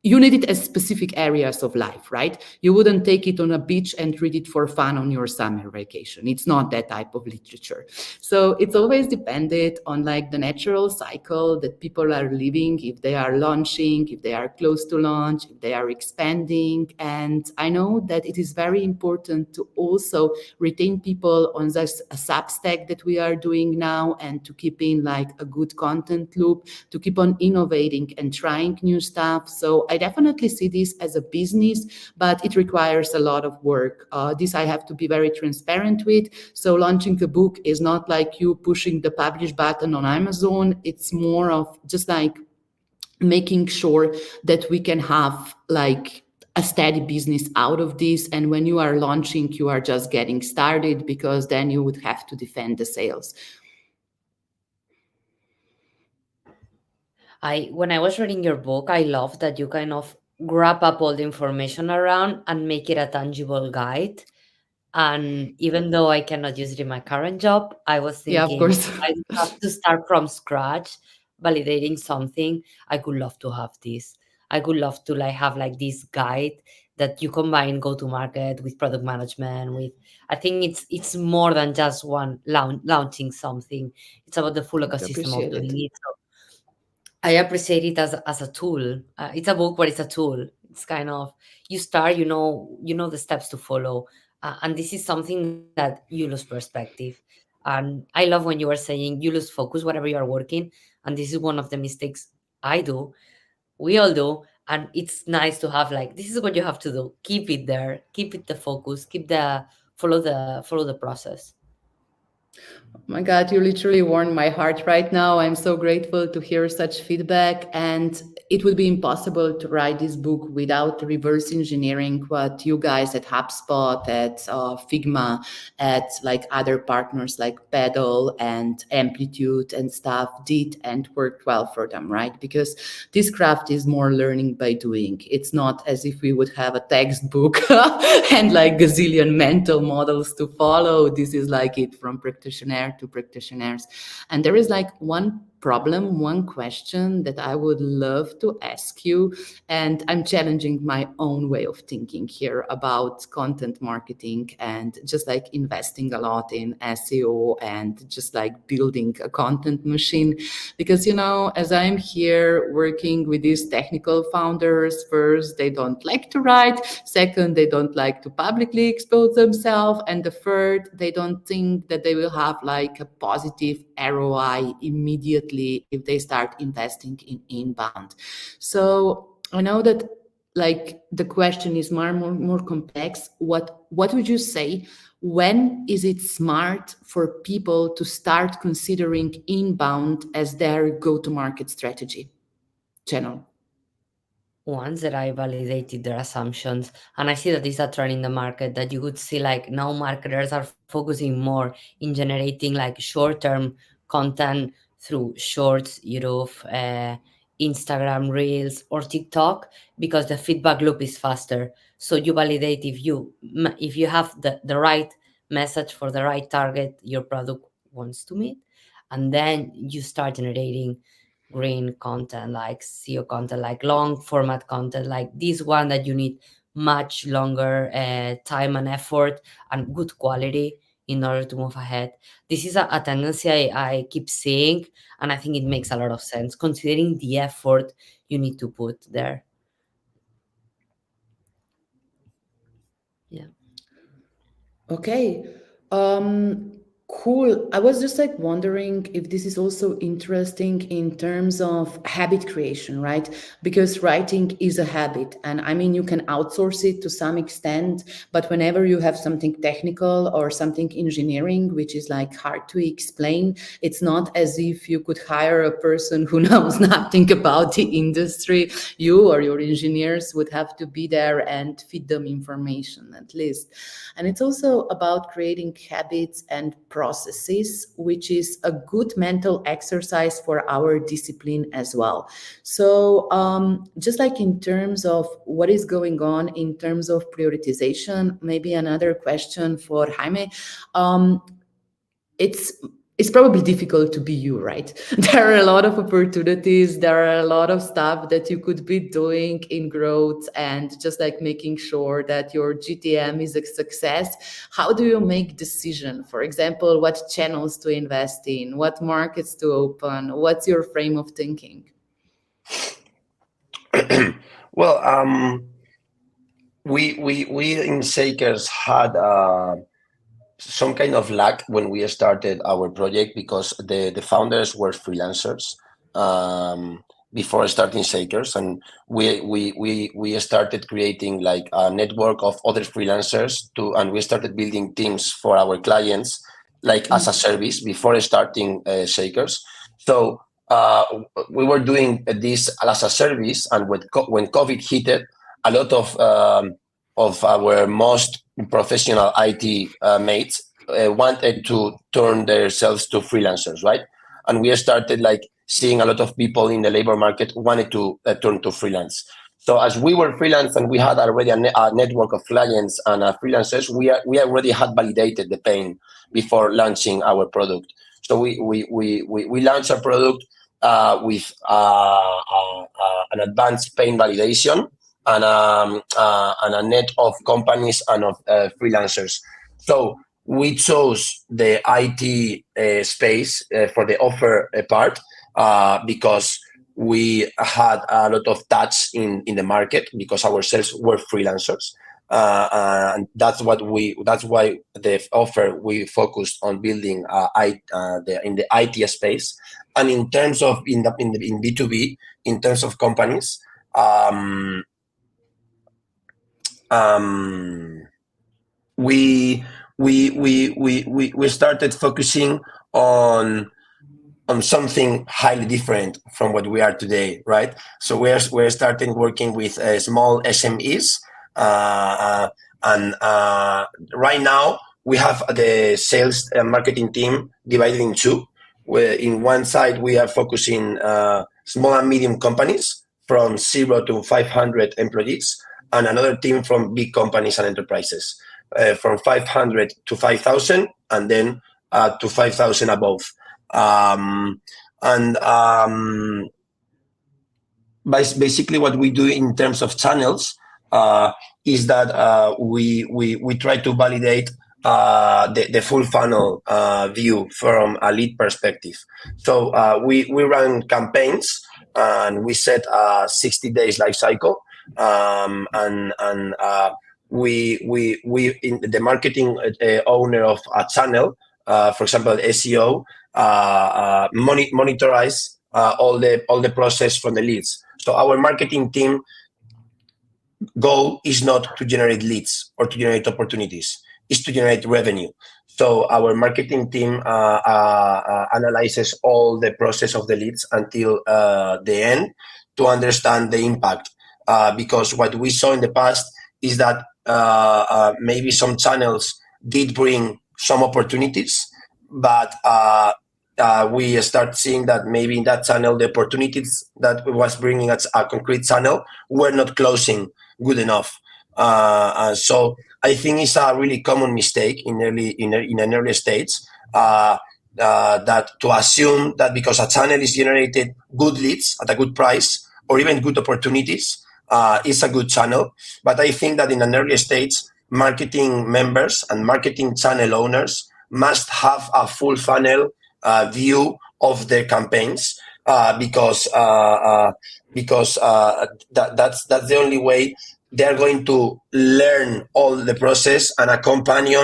you need it as specific areas of life, right? You wouldn't take it on a beach and read it for fun on your summer vacation. It's not that type of literature. So it's always dependent on like the natural cycle that people are living, if they are launching, if they are close to launch, if they are expanding. And I know that it is very important to also retain people on this a Substack that we are doing now, and to keep in like a good content loop, to keep on innovating and trying new stuff. So I definitely see this as a business, but it requires a lot of work. This I have to be very transparent with. So launching a book is not like you pushing the publish button on Amazon. It's more of just like making sure that we can have like a steady business out of this. And when you are launching, you are just getting started, because then you would have to defend the sales. When I was reading your book, I love that you kind of wrap up all the information around and make it a tangible guide. And even though I cannot use it in my current job, I was Yeah, of thinking, course. I have to start from scratch, validating something. I could love to have this. I could love to like have like this guide that you combine go to market with product management with. I think it's more than just one launching something. It's about the full I ecosystem of appreciate it. doing it. So I appreciate it as a tool. It's a book, but it's a tool. It's kind of you start, you know the steps to follow, and this is something that you lose perspective. And I love when you were saying you lose focus whatever you are working, and this is one of the mistakes I do. We all do, and it's nice to have like this is what you have to do. Keep it there, keep it the focus, keep the follow the process. My God, you literally warmed my heart right now. I'm so grateful to hear such feedback. And it would be impossible to write this book without reverse engineering what you guys at HubSpot, at Figma, at like other partners like Pedal and Amplitude and stuff did and worked well for them, right? Because this craft is more learning by doing. It's not as if we would have a textbook and like gazillion mental models to follow. This is like it from practitioner to practitioners. And there is like one problem, one question that I would love to ask you, and I'm challenging my own way of thinking here about content marketing and just like investing a lot in SEO and just like building a content machine. Because, you know, as I'm here working with these technical founders, first, they don't like to write. Second, they don't like to publicly expose themselves. And the third, they don't think that they will have like a positive ROI immediately if they start investing in inbound. So I know that like the question is more complex. What would you say? When is it smart for people to start considering inbound as their go-to-market strategy channel? Once that I validated their assumptions, and I see that this is a trend in the market, that you would see like now marketers are focusing more in generating like short-term content through shorts, Instagram Reels or TikTok, because the feedback loop is faster. So you validate if you have the right message for the right target your product wants to meet, and then you start generating green content, like SEO content, like long format content, like this one that you need much longer time and effort and good quality in order to move ahead. This is a tendency I keep seeing, and I think it makes a lot of sense considering the effort you need to put there. Yeah. Okay. Cool. I was just like wondering if this is also interesting in terms of habit creation, right? Because writing is a habit. And I mean, you can outsource it to some extent, but whenever you have something technical or something engineering, which is like hard to explain, it's not as if you could hire a person who knows nothing about the industry. You or your engineers would have to be there and feed them information at least. And it's also about creating habits and processes, which is a good mental exercise for our discipline as well. So just like in terms of what is going on in terms of prioritization, maybe another question for Jaime. It's probably difficult to be you, right? There are a lot of opportunities. There are a lot of stuff that you could be doing in growth and just like making sure that your GTM is a success. How do you make decision? For example, what channels to invest in, what markets to open? What's your frame of thinking? Well, we in Shakers had some kind of lack when we started our project because the founders were freelancers before starting Shakers, and we started creating like a network of other freelancers and we started building teams for our clients like as a service before starting Shakers. So we were doing this as a service, and when COVID hit it, a lot of our most professional IT mates wanted to turn themselves to freelancers, right? And we started like seeing a lot of people in the labor market wanted to turn to freelance. So as we were freelance and we had already a network of clients and freelancers, we already had validated the pain before launching our product. So we launched a product with an advanced pain validation and a net of companies and of freelancers. So we chose the IT space for the offer part because we had a lot of touch in the market because ourselves were freelancers. And that's why the offer we focused on building in the IT space. And in terms of in B2B, in terms of companies, we started focusing on something highly different from what we are today, right? So we're starting working with small SMEs, and right now we have the sales and marketing team divided in two. Where in one side we are focusing small and medium companies from 0 to 500 employees, and another team from big companies and enterprises from 500 to 5,000, and then to 5,000 above. And basically what we do in terms of channels is that we try to validate the full funnel view from a lead perspective. So we run campaigns and we set a 60 days life cycle, and we in the marketing owner of a channel, for example SEO, monitorize all the process from the leads. So our marketing team goal is not to generate leads or to generate opportunities, is to generate revenue. So our marketing team analyzes all the process of the leads until the end to understand the impact. Because what we saw in the past is that maybe some channels did bring some opportunities, but we start seeing that maybe in that channel, the opportunities that was bringing us a concrete channel were not closing good enough. So I think it's a really common mistake in an early stage, that to assume that because a channel is generated good leads at a good price or even good opportunities, is a good channel. But I think that in an early stage, marketing members and marketing channel owners must have a full funnel view of their campaigns, because that's the only way they're going to learn all the process and accompany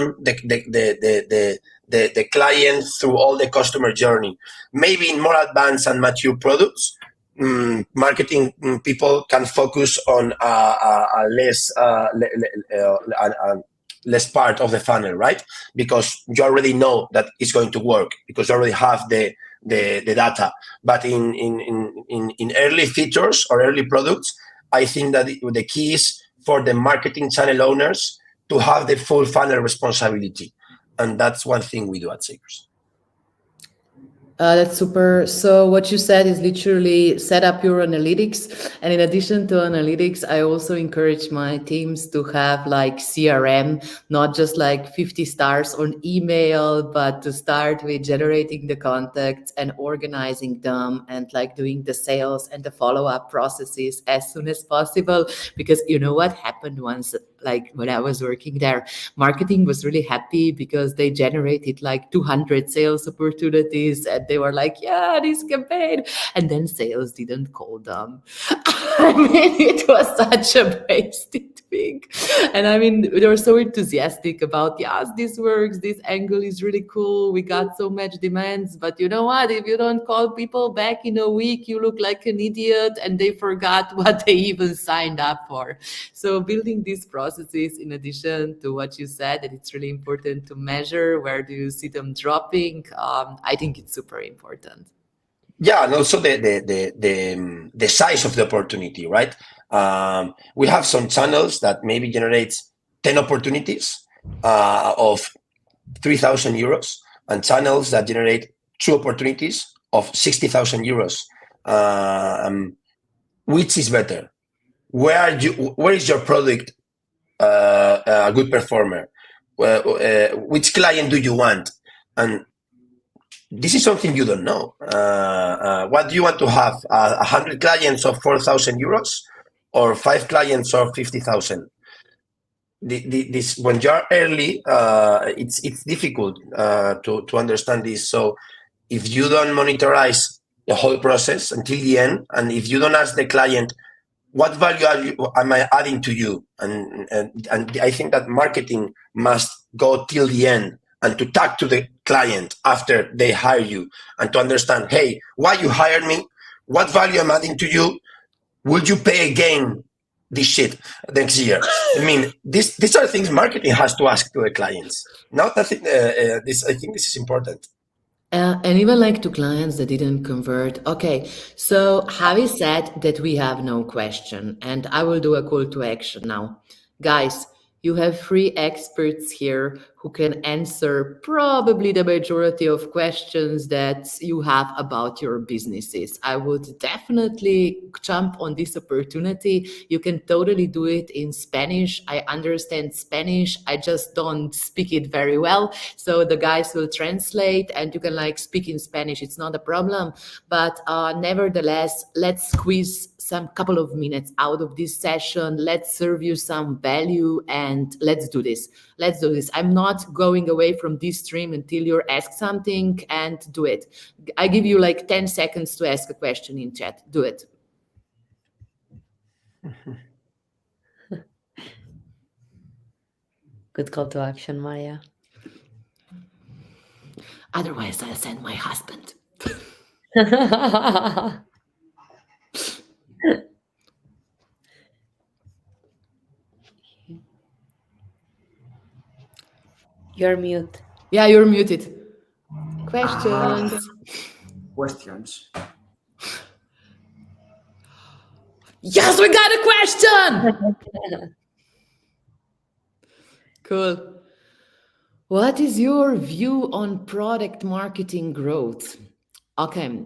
the client through all the customer journey. Maybe in more advanced and mature products, marketing people can focus on a less part of the funnel, right? Because you already know that it's going to work, because you already have the data. But in early features or early products, I think that the key is for the marketing channel owners to have the full funnel responsibility. And that's one thing we do at Seekers. That's super. So what you said is literally set up your analytics. And in addition to analytics, I also encourage my teams to have like CRM, not just like 50 stars on email, but to start with generating the contacts and organizing them and like doing the sales and the follow-up processes as soon as possible. Because you know what happened once, like when I was working there, marketing was really happy because they generated like 200 sales opportunities and they were like, yeah, this campaign. And then sales didn't call them. I mean, it was such a wasted thing. And I mean, they were so enthusiastic about, yes, this works. This angle is really cool. We got so much demands. But you know what? If you don't call people back in a week, you look like an idiot and they forgot what they even signed up for. So building these processes, in addition to what you said, that it's really important to measure where do you see them dropping, I think it's super important. Yeah, and also the size of the opportunity, right? We have some channels that maybe generates 10 opportunities of 3,000 euros, and channels that generate 2 opportunities of 60,000 euros. Which is better? Where is your product a good performer? Which client do you want? And this is something you don't know. What do you want to have? 100 clients of 4,000 euros or 5 clients of 50,000? This when you're early, it's difficult to understand this. So if you don't monitorize the whole process until the end, and if you don't ask the client, what value am I adding to you? And I think that marketing must go till the end and to talk to the client after they hire you and to understand, hey, why you hired me? What value I'm adding to you? Would you pay again this shit next year? I mean, these are things marketing has to ask to the clients. Now, I think this is important. And even like to clients that didn't convert. Okay, so Javi said that we have no question, and I will do a call to action now. Guys, you have 3 experts here who can answer probably the majority of questions that you have about your businesses. I would definitely jump on this opportunity. You can totally do it in Spanish. I understand Spanish. I just don't speak it very well. So the guys will translate and you can like speak in Spanish. It's not a problem. But nevertheless, let's squeeze some couple of minutes out of this session. Let's serve you some value and let's do this. Let's do this. I'm not going away from this stream until you're asked something, and do it. I give you like 10 seconds to ask a question in chat. Do it. Good call to action, Maja. Otherwise, I'll send my husband. You're mute. Yeah, you're muted. Questions? Questions. Yes, we got a question! Cool. What is your view on product marketing growth? Okay.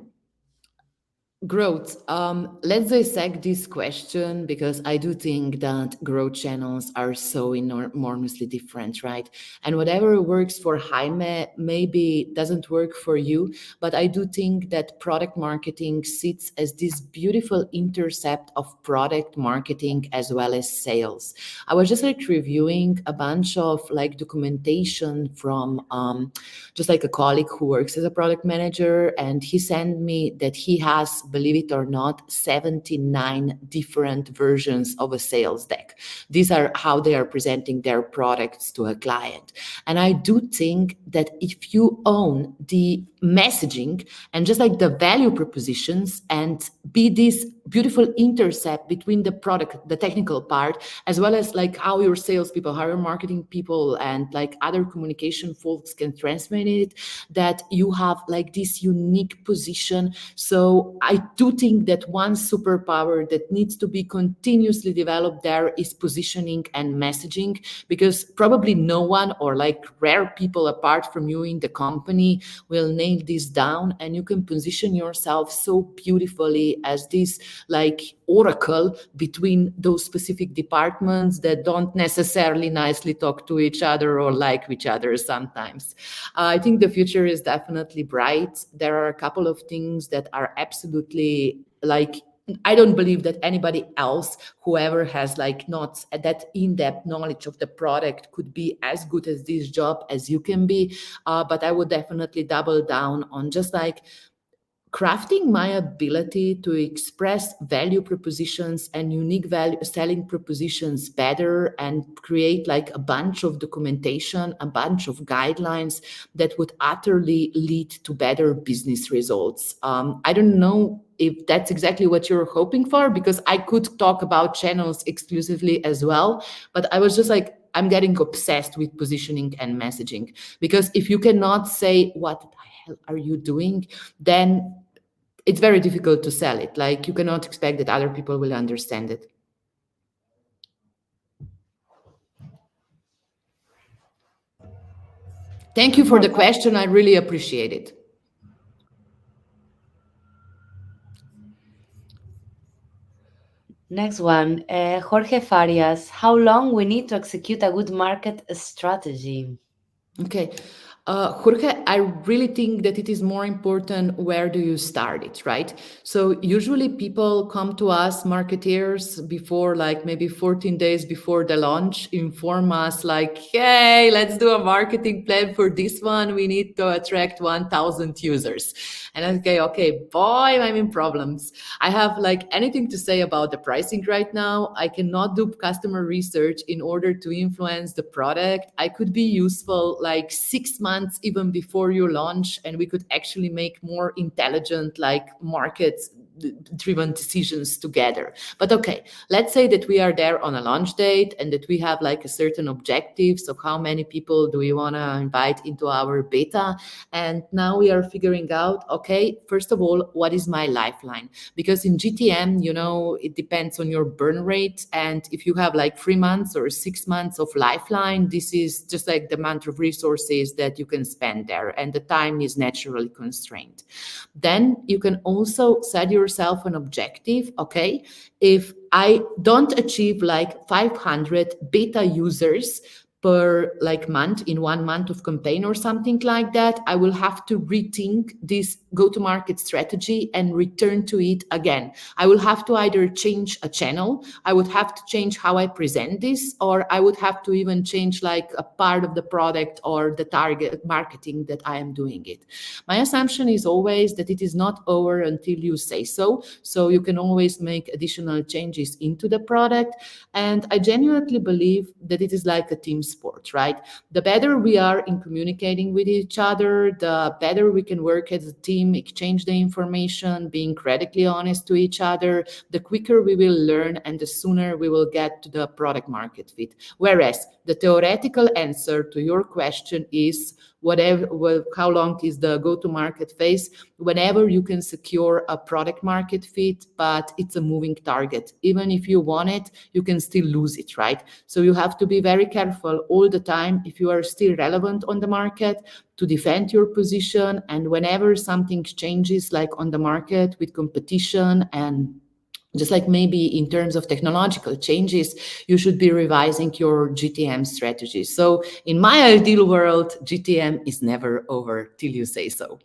Growth. Let's dissect this question because I do think that growth channels are so enormously different, right? And whatever works for Jaime maybe doesn't work for you, but I do think that product marketing sits as this beautiful intercept of product marketing as well as sales. I was just like reviewing a bunch of like documentation from just like a colleague who works as a product manager, and he sent me that he has, believe it or not, 79 different versions of a sales deck. These are how they are presenting their products to a client. And I do think that if you own the messaging and just like the value propositions and be this beautiful intercept between the product, the technical part, as well as like how your salespeople, how your marketing people and like other communication folks can transmit it, that you have like this unique position. So I do think that one superpower that needs to be continuously developed there is positioning and messaging, because probably no one or like rare people apart from you in the company will nail this down, and you can position yourself so beautifully as this like oracle between those specific departments that don't necessarily nicely talk to each other or like each other sometimes. I think the future is definitely bright. There are a couple of things that are absolutely like, I don't believe that anybody else, whoever has like not that in-depth knowledge of the product, could be as good at this job as you can be. But I would definitely double down on just like crafting my ability to express value propositions and unique value selling propositions better and create like a bunch of documentation, a bunch of guidelines that would utterly lead to better business results. I don't know if that's exactly what you're hoping for, because I could talk about channels exclusively as well, but I was just like, I'm getting obsessed with positioning and messaging, because if you cannot say what the hell are you doing, then it's very difficult to sell it. Like you cannot expect that other people will understand it. Thank you for the question. I really appreciate it. Next one, Jorge Farias. How long we need to execute a good market strategy? Okay. Jorge, I really think that it is more important where do you start it, right? So usually people come to us, marketeers, before like maybe 14 days before the launch, inform us like, hey, let's do a marketing plan for this one. We need to attract 1,000 users. And I say, okay, boy, I'm in problems. I have like anything to say about the pricing right now. I cannot do customer research in order to influence the product. I could be useful like 6 months even before you launch, and we could actually make more intelligent like market driven decisions together. But okay, let's say that we are there on a launch date and that we have like a certain objective. So how many people do we want to invite into our beta? And now we are figuring out, okay, first of all, what is my lifeline? Because in GTM, it depends on your burn rate. And if you have like 3 months or 6 months of lifeline, this is just like the amount of resources that you can spend there. And the time is naturally constrained. Then you can also set yourself an objective. Okay, if I don't achieve like 500 beta users per like month in 1 month of campaign or something like that, I will have to rethink this go-to-market strategy and return to it again. I will have to either change a channel, I would have to change how I present this, or I would have to even change like a part of the product or the target marketing that I am doing it. My assumption is always that it is not over until you say so. So you can always make additional changes into the product. And I genuinely believe that it is like a team sport, right? The better we are in communicating with each other, the better we can work as a team, exchange the information, being radically honest to each other, the quicker we will learn and the sooner we will get to the product market fit. Whereas the theoretical answer to your question is how long is the go-to-market phase? Whenever you can secure a product market fit, but it's a moving target. Even if you want it, you can still lose it, right? So you have to be very careful all the time if you are still relevant on the market to defend your position. And whenever something changes, like on the market with competition and just like maybe in terms of technological changes, you should be revising your GTM strategy. So in my ideal world, GTM is never over till you say so.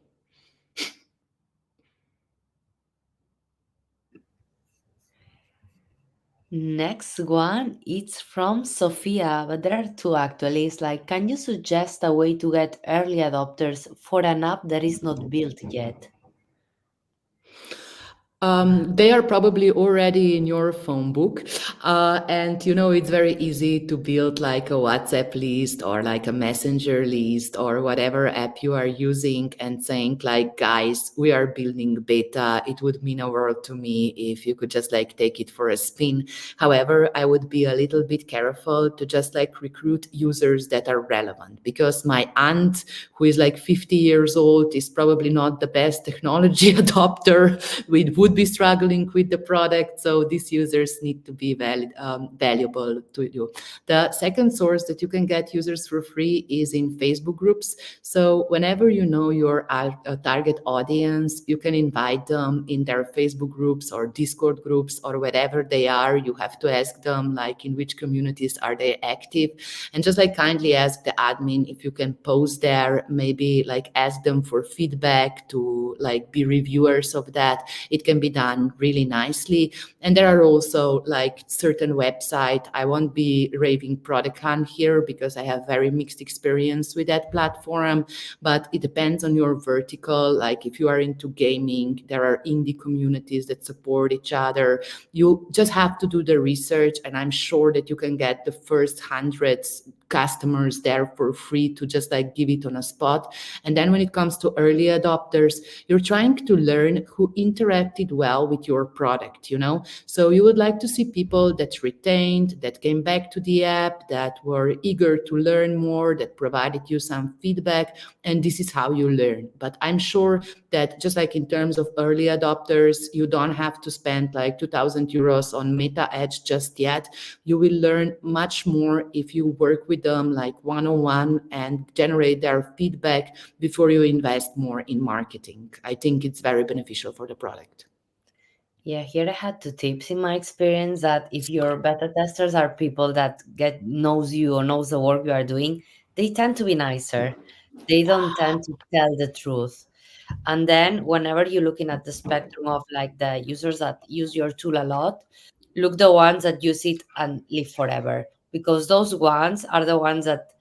Next one, it's from Sophia, but there are two actually. It's like, can you suggest a way to get early adopters for an app that is not built yet? They are probably already in your phone book. And it's very easy to build like a WhatsApp list or like a messenger list or whatever app you are using and saying like, guys, we are building beta. It would mean a world to me if you could just like take it for a spin. However, I would be a little bit careful to just like recruit users that are relevant, because my aunt, who is like 50 years old, is probably not the best technology adopter. We would be struggling with the product. So these users need to be valuable to you. The second source that you can get users for free is in Facebook groups. So whenever you know your target audience, you can invite them in their Facebook groups or Discord groups or wherever they are. You have to ask them like in which communities are they active, and just like kindly ask the admin if you can post there, maybe like ask them for feedback to like be reviewers of that. It can be done really nicely. And there are also like certain websites. I won't be raving Product Hunt here because I have very mixed experience with that platform, but it depends on your vertical. Like if you are into gaming, there are indie communities that support each other. You just have to do the research, and I'm sure that you can get the first hundreds customers there for free to just like give it on a spot. And then when it comes to early adopters, you're trying to learn who interacted well with your product, So you would like to see people that retained, that came back to the app, that were eager to learn more, that provided you some feedback. And this is how you learn. But I'm sure that just like in terms of early adopters, you don't have to spend like 2,000 euros on Meta Edge just yet. You will learn much more if you work with them like one-on-one and generate their feedback before you invest more in marketing. I think it's very beneficial for the product. Yeah, here I had two tips in my experience, that if your beta testers are people that knows you or knows the work you are doing, they tend to be nicer. They don't tend to tell the truth. And then whenever you're looking at the spectrum of like the users that use your tool a lot, look the ones that use it and live forever, because those ones are the ones that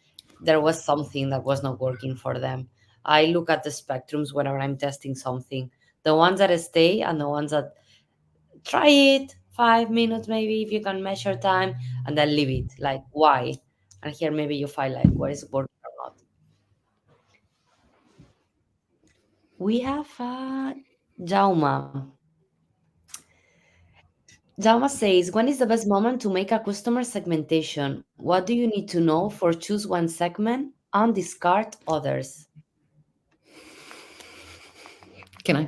there was something that was not working for them. I look at the spectrums whenever I'm testing something. The ones that stay and the ones that try it 5 minutes, maybe if you can measure time, and then leave it. Like, why? And here maybe you find like what is working or not. We have Jauma. Jaume says, when is the best moment to make a customer segmentation? What do you need to know for choose one segment and discard others? Can I?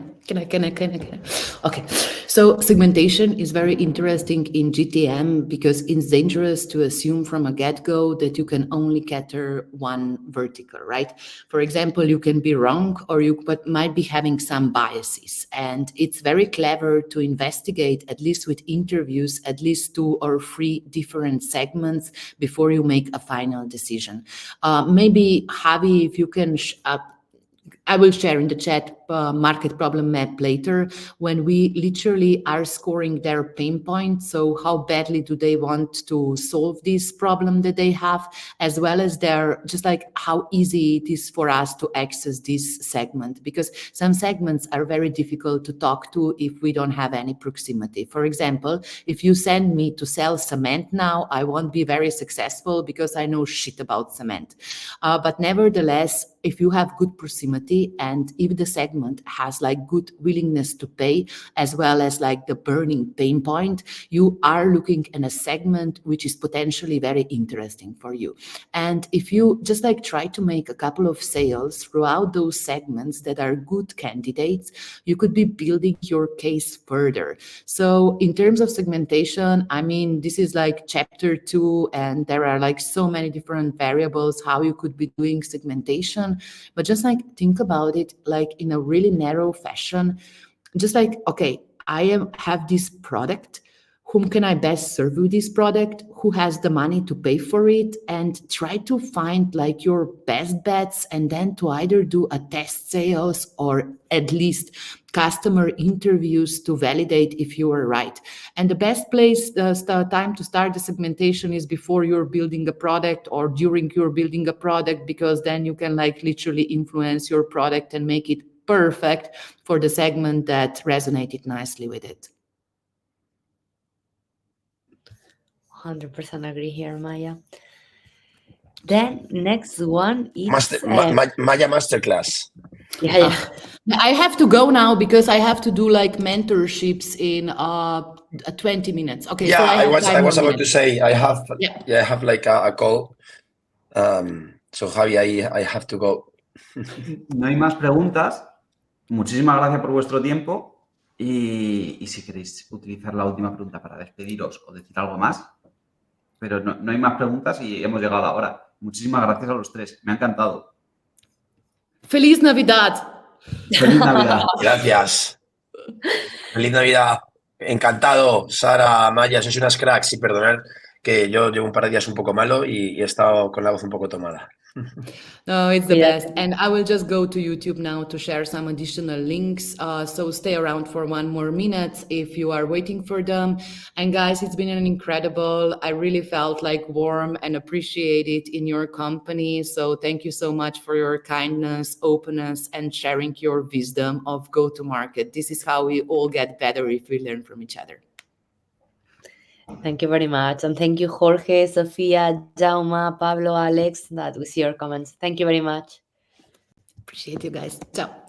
Okay. So segmentation is very interesting in GTM because it's dangerous to assume from a get-go that you can only cater one vertical, right? For example, you can be wrong or you might be having some biases. And it's very clever to investigate, at least with interviews, at least 2 or 3 different segments before you make a final decision. Maybe, Javi, if you can I will share in the chat market problem map later when we literally are scoring their pain points. So how badly do they want to solve this problem that they have, as well as their just like how easy it is for us to access this segment, because some segments are very difficult to talk to if we don't have any proximity. For example, if you send me to sell cement now, I won't be very successful because I know shit about cement. But nevertheless, if you have good proximity and if the segment has like good willingness to pay, as well as like the burning pain point, you are looking at a segment which is potentially very interesting for you. And if you just like try to make a couple of sales throughout those segments that are good candidates, you could be building your case further. So in terms of segmentation, I mean, this is like chapter 2, and there are like so many different variables how you could be doing segmentation. But just like think about it like in a really narrow fashion, just like, okay, have this product. Whom can I best serve with this product? Who has the money to pay for it? And try to find like your best bets, and then to either do a test sales or at least customer interviews to validate if you are right. And the best place, time to start the segmentation is before you're building a product or during you're building a product, because then you can like literally influence your product and make it perfect for the segment that resonated nicely with it. 100% agree here, Maya. Then next one is Maja Masterclass. yeah. I have to go now because I have to do like mentorships in 20 minutes. Okay. Yeah, so I was about to say I have like a call. So Javi, I have to go. No hay más preguntas. Muchísimas gracias por vuestro tiempo. Y si queréis utilizar la última pregunta para despediros o decir algo más, pero no hay más preguntas y hemos llegado a la hora. Muchísimas gracias a los 3. Me ha encantado. Feliz Navidad. Feliz Navidad. Gracias. Feliz Navidad. Encantado, Sara, Maya, sois unas cracks, y perdonad que yo llevo un par de días un poco malo y he estado con la voz un poco tomada. No, it's the best. And I will just go to YouTube now to share some additional links. So stay around for 1 more minute if you are waiting for them. And guys, it's been an incredible, I really felt like warm and appreciated in your company. So thank you so much for your kindness, openness, and sharing your wisdom of go-to-market. This is how we all get better if we learn from each other. Thank you very much. And thank you, Jorge, Sofia, Jaume, Pablo, Alex, that we see your comments. Thank you very much. Appreciate you guys. Ciao.